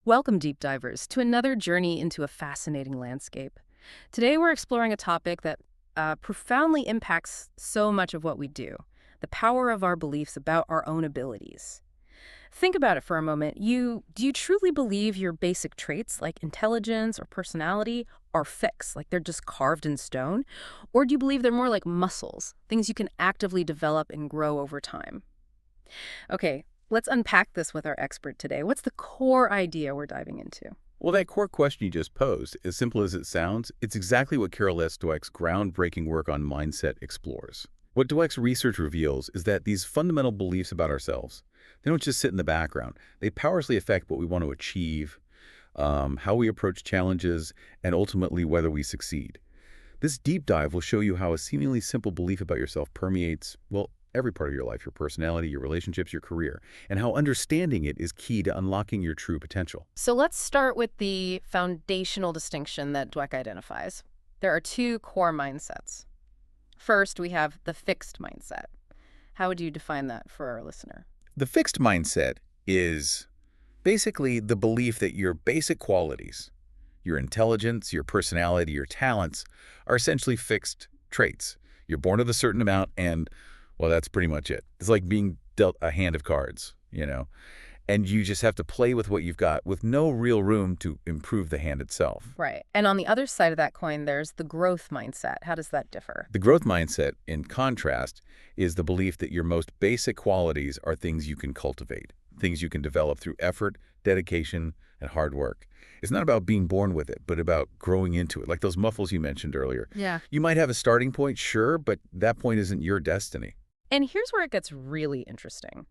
Welcome, deep divers, to another journey into a fascinating landscape. Today, we're exploring a topic that profoundly impacts so much of what we do: the power of our beliefs about our own abilities. Think about it for a moment. Do you truly believe your basic traits, like intelligence or personality, are fixed, like they're just carved in stone? Or do you believe they're more like muscles, things you can actively develop and grow over time? Okay, let's unpack this with our expert today. What's the core idea we're diving into? Well, that core question you just posed, as simple as it sounds, it's exactly what Carol S. Dweck's groundbreaking work on mindset explores. What Dweck's research reveals is that these fundamental beliefs about ourselves, they don't just sit in the background. They powerfully affect what we want to achieve, how we approach challenges, and ultimately whether we succeed. This deep dive will show you how a seemingly simple belief about yourself permeates, well, every part of your life: your personality, your relationships, your career, and how understanding it is key to unlocking your true potential. So let's start with the foundational distinction that Dweck identifies. There are two core mindsets. First, we have the fixed mindset. How would you define that for our listener? The fixed mindset is basically the belief that your basic qualities, your intelligence, your personality, your talents, are essentially fixed traits. You're born with a certain amount and, well, that's pretty much it. It's like being dealt a hand of cards. And you just have to play with what you've got with no real room to improve the hand itself. Right. And on the other side of that coin, there's the growth mindset. How does that differ? The growth mindset, in contrast, is the belief that your most basic qualities are things you can cultivate, things you can develop through effort, dedication, and hard work. It's not about being born with it, but about growing into it, like those muscles you mentioned earlier. Yeah. You might have a starting point, sure, but that point isn't your destiny. And here's where it gets really interesting.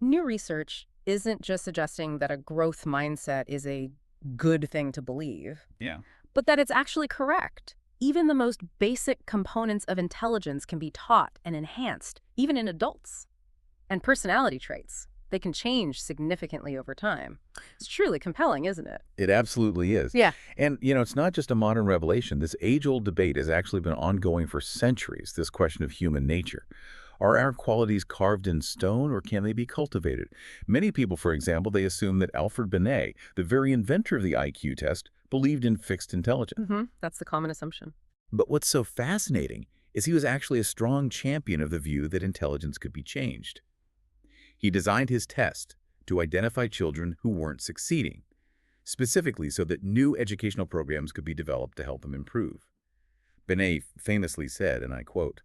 New research isn't just suggesting that a growth mindset is a good thing to believe, Yeah. but that it's actually correct. Even the most basic components of intelligence can be taught and enhanced, even in adults. And personality traits, they can change significantly over time. It's truly compelling, isn't it? It absolutely is. Yeah. And, it's not just a modern revelation. This age-old debate has actually been ongoing for centuries, this question of human nature. Are our qualities carved in stone, or can they be cultivated? Many people, for example, they assume that Alfred Binet, the very inventor of the IQ test, believed in fixed intelligence. That's the common assumption. But what's so fascinating is he was actually a strong champion of the view that intelligence could be changed. He designed his test to identify children who weren't succeeding, specifically so that new educational programs could be developed to help them improve. Binet famously said, and I quote,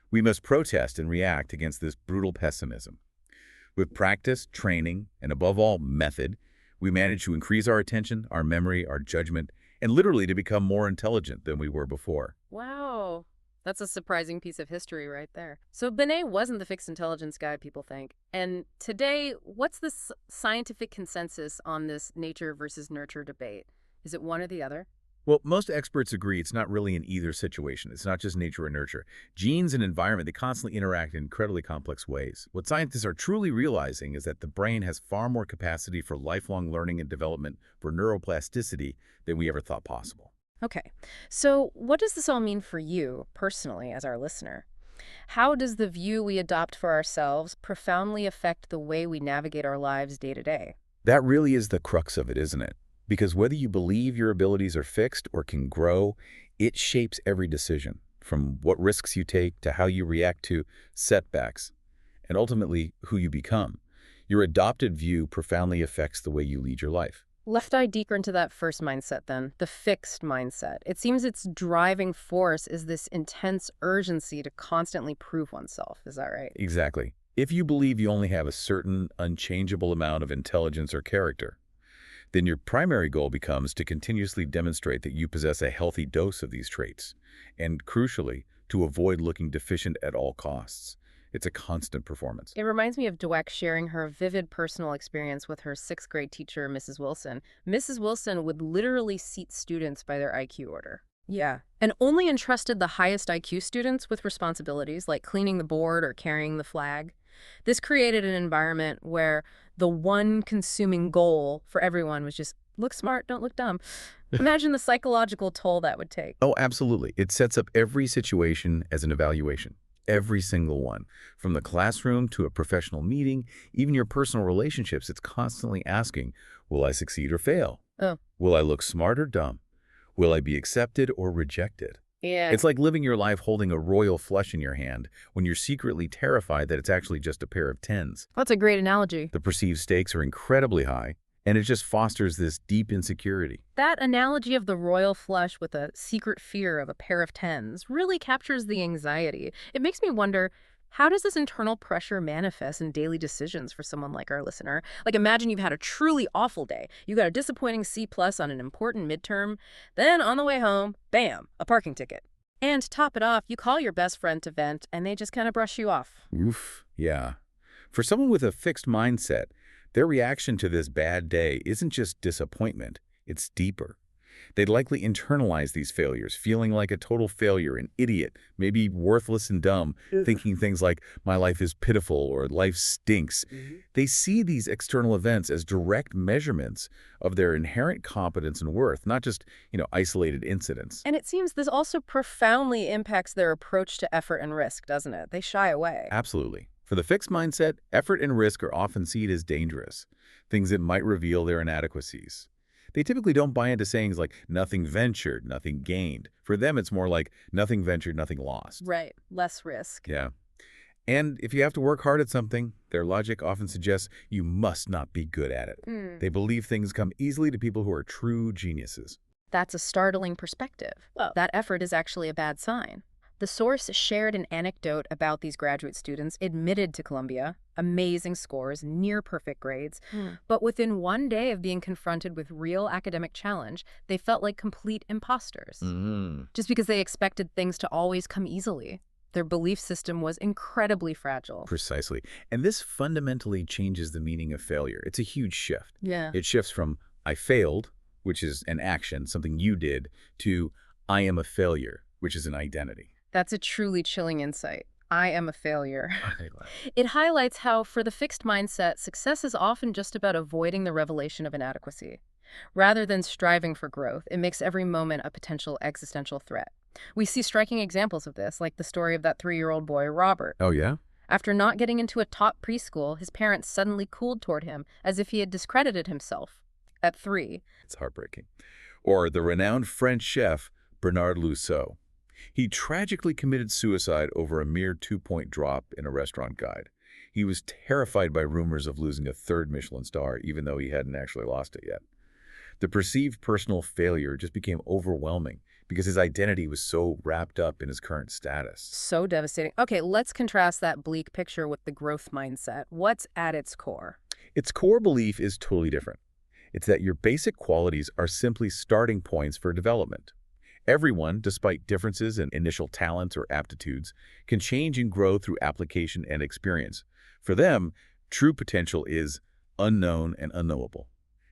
"We must protest and react against this brutal pessimism. With practice, training, and above all, method, we manage to increase our attention, our memory, our judgment, and literally to become more intelligent than we were before." Wow. That's a surprising piece of history right there. So Binet wasn't the fixed intelligence guy people think. And today, what's the scientific consensus on this nature versus nurture debate? Is it one or the other? Well, most experts agree it's not really in either situation. It's not just nature or nurture. Genes and environment, they constantly interact in incredibly complex ways. What scientists are truly realizing is that the brain has far more capacity for lifelong learning and development, for neuroplasticity, than we ever thought possible. Okay. So what does this all mean for you, personally, as our listener? How does the view we adopt for ourselves profoundly affect the way we navigate our lives day to day? That really is the crux of it, isn't it? Because whether you believe your abilities are fixed or can grow, it shapes every decision, from what risks you take to how you react to setbacks, and ultimately who you become. Your adopted view profoundly affects the way you lead your life. Let's dive deeper into that first mindset then, the fixed mindset. It seems its driving force is this intense urgency to constantly prove oneself. Is that right? Exactly. If you believe you only have a certain unchangeable amount of intelligence or character, then your primary goal becomes to continuously demonstrate that you possess a healthy dose of these traits, and crucially, to avoid looking deficient at all costs. It's a constant performance. It reminds me of Dweck sharing her vivid personal experience with her sixth grade teacher, Mrs. Wilson. Mrs. Wilson would literally seat students by their IQ order. Yeah. And only entrusted the highest IQ students with responsibilities like cleaning the board or carrying the flag. This created an environment where the one consuming goal for everyone was just look smart, don't look dumb. Imagine the psychological toll that would take. Oh, absolutely. It sets up every situation as an evaluation. Every single one. From the classroom to a professional meeting, even your personal relationships, it's constantly asking, will I succeed or fail? Oh, Will I look smart or dumb? Will I be accepted or rejected? yeah. It's like living your life holding a royal flush in your hand when you're secretly terrified that it's actually just a pair of tens. That's a great analogy. The perceived stakes are incredibly high, and it just fosters this deep insecurity. That analogy of the royal flush with a secret fear of a pair of tens really captures the anxiety. It makes me wonder, how does this internal pressure manifest in daily decisions for someone like our listener? Like, imagine you've had a truly awful day. You got a disappointing C plus on an important midterm. Then on the way home, bam, a parking ticket. And to top it off, you call your best friend to vent, and they just kind of brush you off. Oof, yeah. For someone with a fixed mindset, their reaction to this bad day isn't just disappointment, it's deeper. They'd likely internalize these failures, feeling like a total failure, an idiot, maybe worthless and dumb, thinking things like, my life is pitiful or life stinks. They see these external events as direct measurements of their inherent competence and worth, not just, isolated incidents. And it seems this also profoundly impacts their approach to effort and risk, doesn't it? They shy away. Absolutely. For the fixed mindset, effort and risk are often seen as dangerous, things that might reveal their inadequacies. They typically don't buy into sayings like, nothing ventured, nothing gained. For them, it's more like, nothing ventured, nothing lost. Right. Less risk. Yeah. And if you have to work hard at something, their logic often suggests you must not be good at it. They believe things come easily to people who are true geniuses. That's a startling perspective. Oh. That effort is actually a bad sign. The source shared an anecdote about these graduate students admitted to Columbia, amazing scores, near perfect grades, but within one day of being confronted with real academic challenge, they felt like complete imposters. Just because they expected things to always come easily. Their belief system was incredibly fragile. Precisely. And this fundamentally changes the meaning of failure. It's a huge shift. Yeah. It shifts from, I failed, which is an action, something you did, to, I am a failure, which is an identity. That's a truly chilling insight. I am a failure. It highlights how, for the fixed mindset, success is often just about avoiding the revelation of inadequacy. Rather than striving for growth, it makes every moment a potential existential threat. We see striking examples of this, like the story of that 3-year-old boy, Robert. Oh, yeah? After not getting into a top preschool, his parents suddenly cooled toward him, as if he had discredited himself. At 3. It's heartbreaking. Or the renowned French chef, Bernard Lousseau. He tragically committed suicide over a mere 2-point drop in a restaurant guide. He was terrified by rumors of losing a 3rd Michelin star, even though he hadn't actually lost it yet. The perceived personal failure just became overwhelming because his identity was so wrapped up in his current status. So devastating. Okay, let's contrast that bleak picture with the growth mindset. What's at its core? Its core belief is totally different. It's that your basic qualities are simply starting points for development. Everyone, despite differences in initial talents or aptitudes, can change and grow through application and experience. For them, true potential is unknown and unknowable.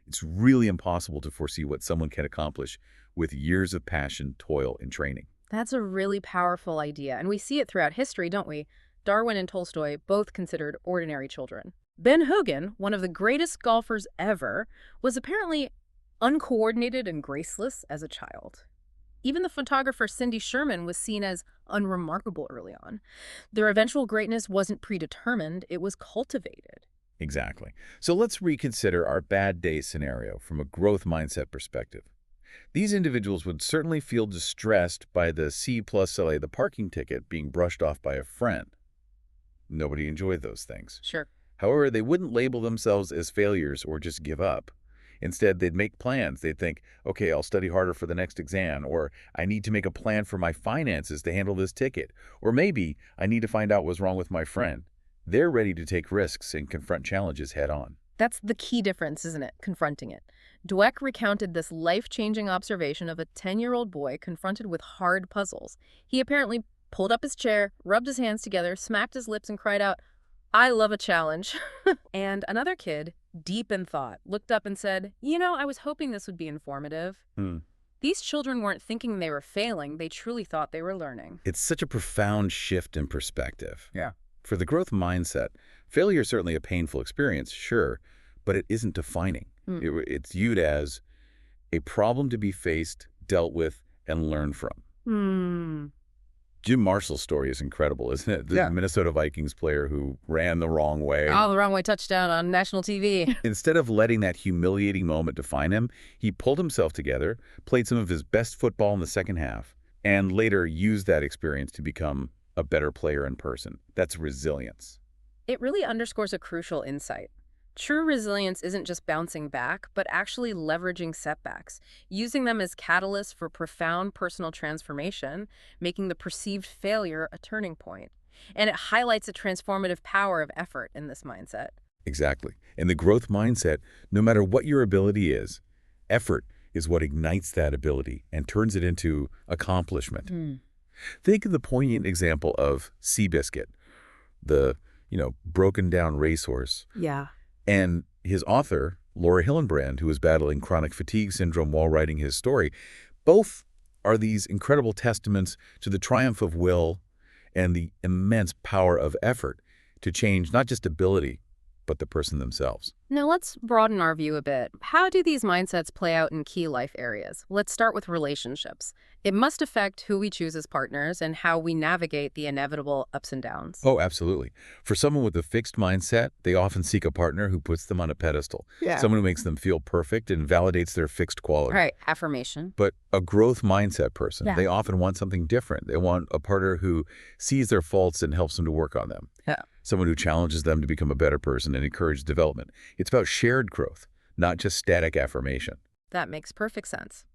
It's really impossible to foresee what someone can accomplish with years of passion, toil, and training. That's a really powerful idea, and we see it throughout history, don't we? Darwin and Tolstoy both considered ordinary children. Ben Hogan, one of the greatest golfers ever, was apparently uncoordinated and graceless as a child. Even the photographer Cindy Sherman was seen as unremarkable early on. Their eventual greatness wasn't predetermined, it was cultivated. Exactly. So let's reconsider our bad day scenario from a growth mindset perspective. These individuals would certainly feel distressed by the C plus LA, the parking ticket, being brushed off by a friend. Nobody enjoyed those things. Sure. However, they wouldn't label themselves as failures or just give up. Instead, they'd make plans. They'd think, okay, I'll study harder for the next exam, or I need to make a plan for my finances to handle this ticket, or maybe I need to find out what's wrong with my friend. They're ready to take risks and confront challenges head on. That's the key difference, isn't it? Confronting it. Dweck recounted this life-changing observation of a 10-year-old boy confronted with hard puzzles. He apparently pulled up his chair, rubbed his hands together, smacked his lips, and cried out, "I love a challenge." And another kid, deep in thought, looked up and said, I was hoping this would be informative. These children weren't thinking they were failing. They truly thought they were learning. It's such a profound shift in perspective. Yeah. For the growth mindset, failure is certainly a painful experience, sure, but it isn't defining. It's viewed as a problem to be faced, dealt with, and learned from. Jim Marshall's story is incredible, isn't it? The Yeah. Minnesota Vikings player who ran the wrong way. Oh, the wrong way touchdown on national TV. Instead of letting that humiliating moment define him, he pulled himself together, played some of his best football in the second half, and later used that experience to become a better player in person. That's resilience. It really underscores a crucial insight. True resilience isn't just bouncing back, but actually leveraging setbacks, using them as catalysts for profound personal transformation, making the perceived failure a turning point. And it highlights the transformative power of effort in this mindset. Exactly. And the growth mindset, no matter what your ability is, effort is what ignites that ability and turns it into accomplishment. Think of the poignant example of Seabiscuit, the, broken down racehorse, Yeah. and his author, Laura Hillenbrand, who was battling chronic fatigue syndrome while writing his story. Both are these incredible testaments to the triumph of will and the immense power of effort to change not just ability, but the person themselves. Now let's broaden our view a bit. How do these mindsets play out in key life areas? Let's start with relationships. It must affect who we choose as partners and how we navigate the inevitable ups and downs. Oh, absolutely. For someone with a fixed mindset, they often seek a partner who puts them on a pedestal, Yeah. someone who makes them feel perfect and validates their fixed quality. Right, affirmation. But a growth mindset person, Yeah. they often want something different. They want a partner who sees their faults and helps them to work on them. Yeah. Someone who challenges them to become a better person and encourages development. It's about shared growth, not just static affirmation. That makes perfect sense.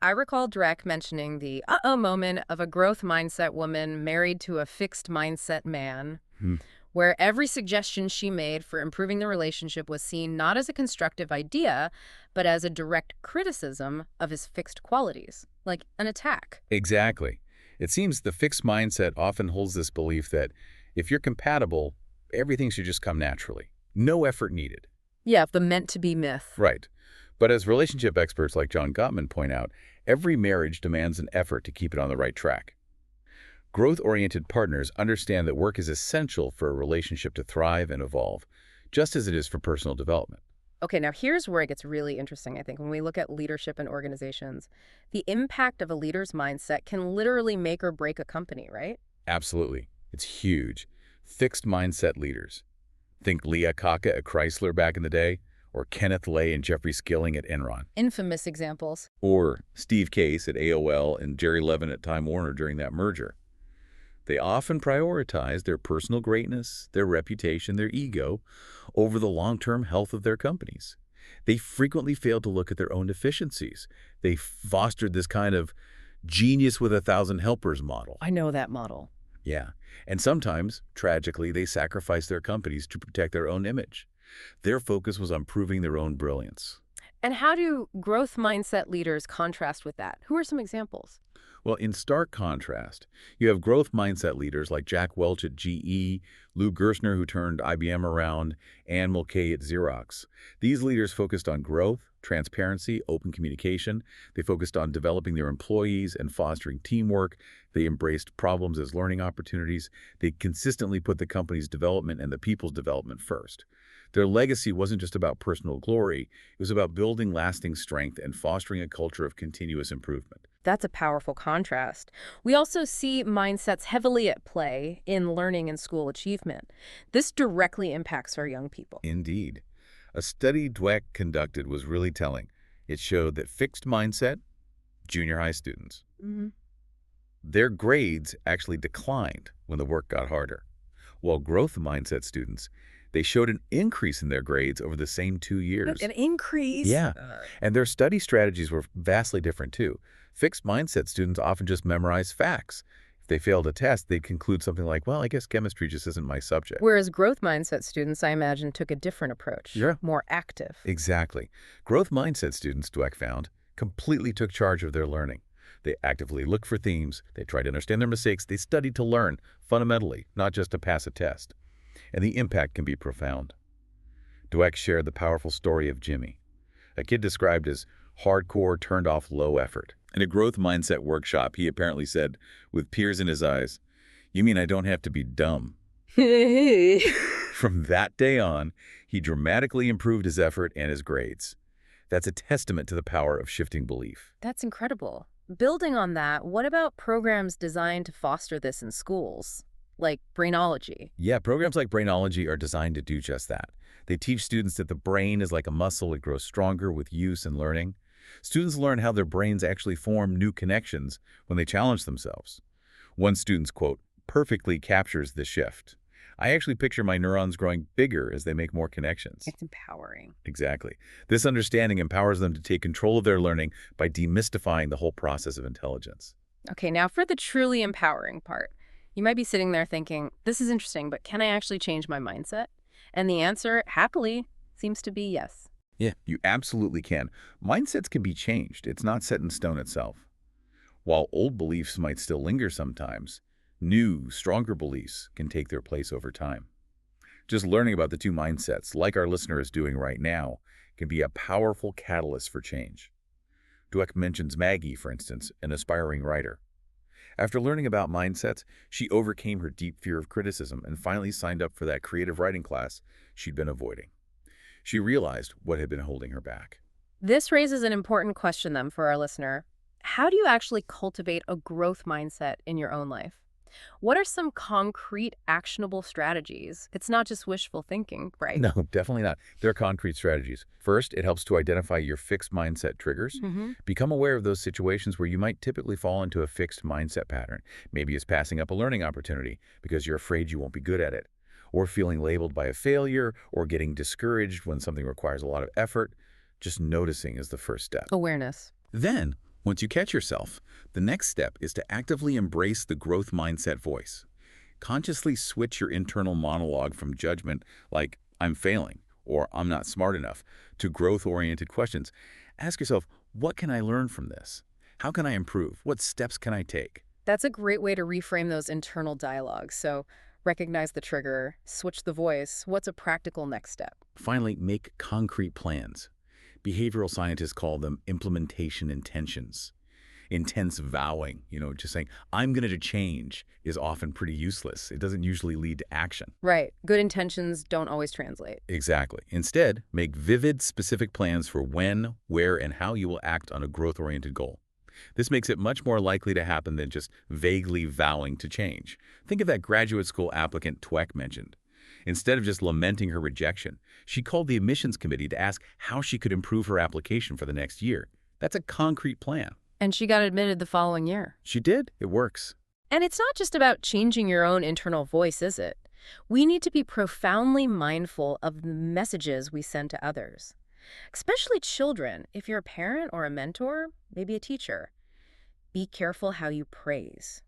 I recall Dweck mentioning the moment of a growth mindset woman married to a fixed mindset man, where every suggestion she made for improving the relationship was seen not as a constructive idea, but as a direct criticism of his fixed qualities, like an attack. Exactly. It seems the fixed mindset often holds this belief that if you're compatible, everything should just come naturally. No effort needed. Yeah, the meant-to-be myth. Right. But as relationship experts like John Gottman point out, every marriage demands an effort to keep it on the right track. Growth-oriented partners understand that work is essential for a relationship to thrive and evolve, just as it is for personal development. Okay, now here's where it gets really interesting, I think, when we look at leadership in organizations. The impact of a leader's mindset can literally make or break a company, right? Absolutely. It's huge. Fixed mindset leaders. Think Leah Kaka at Chrysler back in the day, or Kenneth Lay and Jeffrey Skilling at Enron, Infamous examples. or Steve Case at AOL and Jerry Levin at Time Warner during that merger. They often prioritize their personal greatness, their reputation, their ego, over the long-term health of their companies. They frequently fail to look at their own deficiencies. They fostered this kind of genius with 1,000 helpers model. I know that model. Yeah. And sometimes, tragically, they sacrifice their companies to protect their own image. Their focus was on proving their own brilliance. And how do growth mindset leaders contrast with that? Who are some examples? Well, in stark contrast, you have growth mindset leaders like Jack Welch at GE, Lou Gerstner, who turned IBM around, Anne Mulcahy at Xerox. These leaders focused on growth, transparency, open communication. They focused on developing their employees and fostering teamwork. They embraced problems as learning opportunities. They consistently put the company's development and the people's development first. Their legacy wasn't just about personal glory. It was about building lasting strength and fostering a culture of continuous improvement. That's a powerful contrast. We also see mindsets heavily at play in learning and school achievement. This directly impacts our young people. Indeed. A study Dweck conducted was really telling. It showed that fixed mindset, junior high students, their grades actually declined when the work got harder, while growth mindset students, they showed an increase in their grades over the same 2 years. An increase? Yeah, and their study strategies were vastly different too. Fixed mindset students often just memorize facts. If they failed a test, they'd conclude something like, well, I guess chemistry just isn't my subject. Whereas growth mindset students, I imagine, took a different approach. Yeah. More active. Exactly. Growth mindset students, Dweck found, completely took charge of their learning. They actively looked for themes, they tried to understand their mistakes, they studied to learn, fundamentally, not just to pass a test. And the impact can be profound. Dweck shared the powerful story of Jimmy, a kid described as hardcore, turned-off, low effort. In a growth mindset workshop, he apparently said, with tears in his eyes, "You mean I don't have to be dumb?" From that day on, he dramatically improved his effort and his grades. That's a testament to the power of shifting belief. That's incredible. Building on that, what about programs designed to foster this in schools, like brainology? Yeah, programs like Brainology are designed to do just that. They teach students that the brain is like a muscle. It grows stronger with use and learning. Students learn how their brains actually form new connections when they challenge themselves. One student's quote perfectly captures this shift. I actually picture my neurons growing bigger as they make more connections. It's empowering. Exactly. This understanding empowers them to take control of their learning by demystifying the whole process of intelligence. Okay, now for the truly empowering part. You might be sitting there thinking, this is interesting, but can I actually change my mindset? And the answer, happily, seems to be yes. Yeah, you absolutely can. Mindsets can be changed. It's not set in stone itself. While old beliefs might still linger sometimes, new, stronger beliefs can take their place over time. Just learning about the two mindsets, like our listener is doing right now, can be a powerful catalyst for change. Dweck mentions Maggie, for instance, an aspiring writer. After learning about mindsets, she overcame her deep fear of criticism and finally signed up for that creative writing class she'd been avoiding. She realized what had been holding her back. This raises an important question, then, for our listener. How do you actually cultivate a growth mindset in your own life? What are some concrete, actionable strategies? It's not just wishful thinking, right? No, definitely not. There are concrete strategies. First, it helps to identify your fixed mindset triggers. Mm-hmm. Become aware of those situations where you might typically fall into a fixed mindset pattern. Maybe it's passing up a learning opportunity because you're afraid you won't be good at it, or feeling labeled by a failure, or getting discouraged when something requires a lot of effort. Just noticing is the first step. Awareness. Then, once you catch yourself, the next step is to actively embrace the growth mindset voice. Consciously switch your internal monologue from judgment, like, I'm failing, or I'm not smart enough, to growth-oriented questions. Ask yourself, what can I learn from this? How can I improve? What steps can I take? That's a great way to reframe those internal dialogues. So recognize the trigger, switch the voice. What's a practical next step? Finally, make concrete plans. Behavioral scientists call them implementation intentions. Intense vowing, just saying, I'm going to change is often pretty useless. It doesn't usually lead to action. Right. Good intentions don't always translate. Exactly. Instead, make vivid, specific plans for when, where, and how you will act on a growth-oriented goal. This makes it much more likely to happen than just vaguely vowing to change. Think of that graduate school applicant Dweck mentioned. Instead of just lamenting her rejection, she called the admissions committee to ask how she could improve her application for the next year. That's a concrete plan. And she got admitted the following year. She did. It works. And it's not just about changing your own internal voice, is it? We need to be profoundly mindful of the messages we send to others, especially children. If you're a parent or a mentor, maybe a teacher, be careful how you praise.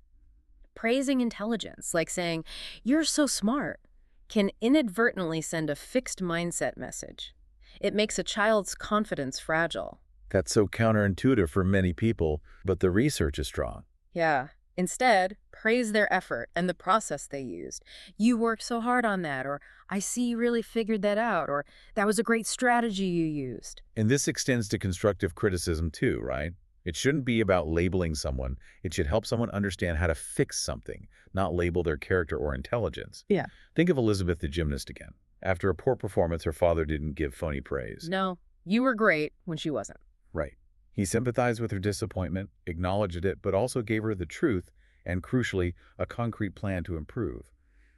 Praising intelligence, like saying, you're so smart, can inadvertently send a fixed mindset message. It makes a child's confidence fragile. That's so counterintuitive for many people, but the research is strong. Yeah. Instead, praise their effort and the process they used. You worked so hard on that, or I see you really figured that out, or that was a great strategy you used. And this extends to constructive criticism too, right? It shouldn't be about labeling someone. It should help someone understand how to fix something, not label their character or intelligence. Yeah. Think of Elizabeth the gymnast again. After a poor performance, her father didn't give phony praise. No, you were great when she wasn't. Right. He sympathized with her disappointment, acknowledged it, but also gave her the truth and, crucially, a concrete plan to improve,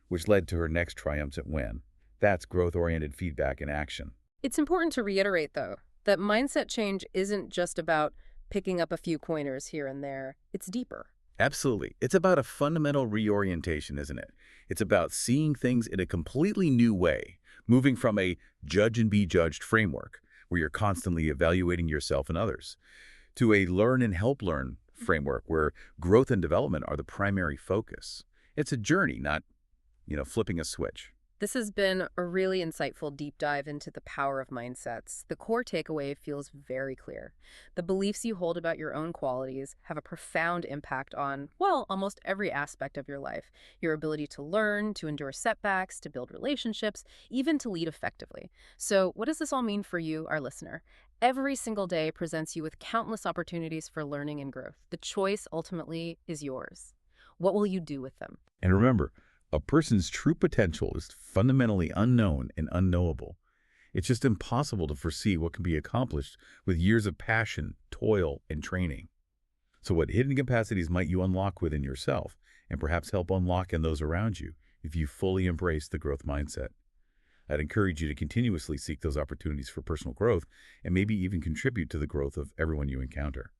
which led to her next triumphant win. That's growth-oriented feedback in action. It's important to reiterate, though, that mindset change isn't just about picking up a few pointers here and there. It's deeper. Absolutely. It's about a fundamental reorientation, isn't it? It's about seeing things in a completely new way, moving from a judge and be judged framework, where you're constantly evaluating yourself and others, to a learn and help learn framework where growth and development are the primary focus. It's a journey, not, flipping a switch. This has been a really insightful deep dive into the power of mindsets. The core takeaway feels very clear. The beliefs you hold about your own qualities have a profound impact on, well, almost every aspect of your life. Your ability to learn, to endure setbacks, to build relationships, even to lead effectively. So what does this all mean for you, our listener? Every single day presents you with countless opportunities for learning and growth. The choice ultimately is yours. What will you do with them? And remember, a person's true potential is fundamentally unknown and unknowable. It's just impossible to foresee what can be accomplished with years of passion, toil, and training. So what hidden capacities might you unlock within yourself and perhaps help unlock in those around you if you fully embrace the growth mindset? I'd encourage you to continuously seek those opportunities for personal growth and maybe even contribute to the growth of everyone you encounter.